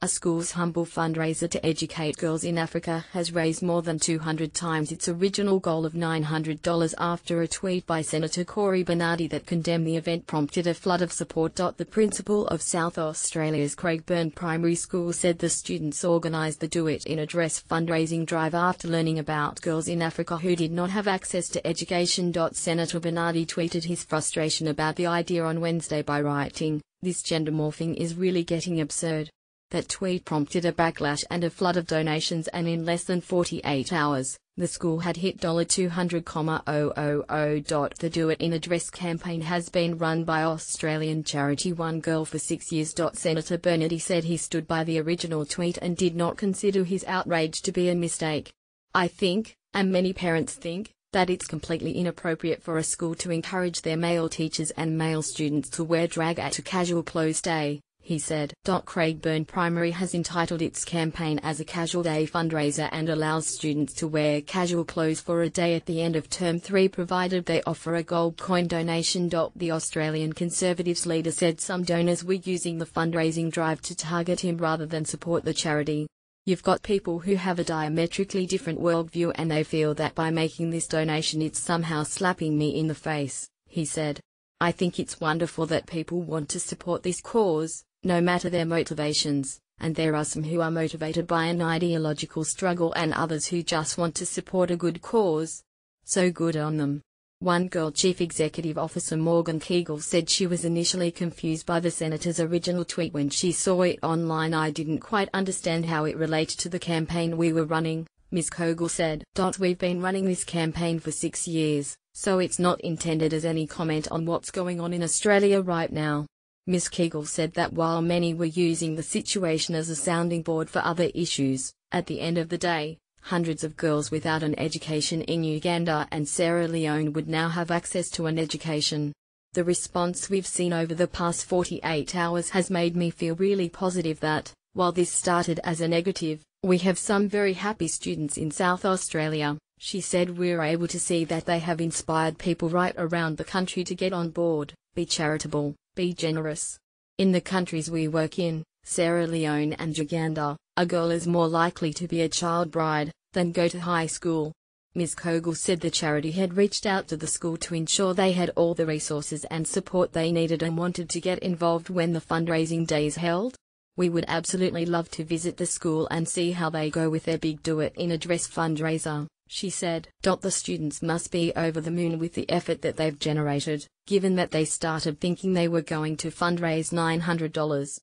a school's humble fundraiser to educate girls in Africa has raised more than 200 times its original goal of $900 after a tweet by Senator Bernardi that condemned the event prompted a flood of support. The principal of South Australia's Craigburn Primary School said the students organised the Do It in a Dress fundraising drive after learning about girls in Africa who did not have access to education. Senator Bernardi tweeted his frustration about the idea on Wednesday by writing, "This gender morphing is really getting absurd." That tweet prompted a backlash and a flood of donations, and in less than 48 hours, the school had hit $200,000. The Do It in a Dress campaign has been run by Australian charity One Girl for 6 years. Senator Bernardi said he stood by the original tweet and did not consider his outrage to be a mistake. "I think, and many parents think, that it's completely inappropriate for a school to encourage their male teachers and male students to wear drag at a casual closed day," he said. Craigburn Primary has entitled its campaign as a casual day fundraiser and allows students to wear casual clothes for a day at the end of Term 3 provided they offer a gold coin donation. The Australian Conservatives leader said some donors were using the fundraising drive to target him rather than support the charity. "You've got people who have a diametrically different worldview and they feel that by making this donation it's somehow slapping me in the face," he said. "I think it's wonderful that people want to support this cause, no matter their motivations, and there are some who are motivated by an ideological struggle and others who just want to support a good cause. So good on them." One Girl Chief Executive Officer Morgan Kegel said she was initially confused by the senator's original tweet when she saw it online. "I didn't quite understand how it related to the campaign we were running," Ms. Kegel said. "We've been running this campaign for 6 years, so it's not intended as any comment on what's going on in Australia right now." Ms. Kegel said that while many were using the situation as a sounding board for other issues, at the end of the day, hundreds of girls without an education in Uganda and Sierra Leone would now have access to an education. "The response we've seen over the past 48 hours has made me feel really positive that, while this started as a negative, we have some very happy students in South Australia," she said. "We're able to see that they have inspired people right around the country to get on board, be charitable, be generous. In the countries we work in, Sierra Leone and Uganda, a girl is more likely to be a child bride than go to high school." Ms. Kegel said the charity had reached out to the school to ensure they had all the resources and support they needed and wanted to get involved when the fundraising day is held. "We would absolutely love to visit the school and see how they go with their big Do It in a Dress fundraiser," she said. "The students must be over the moon with the effort that they've generated, given that they started thinking they were going to fundraise $900.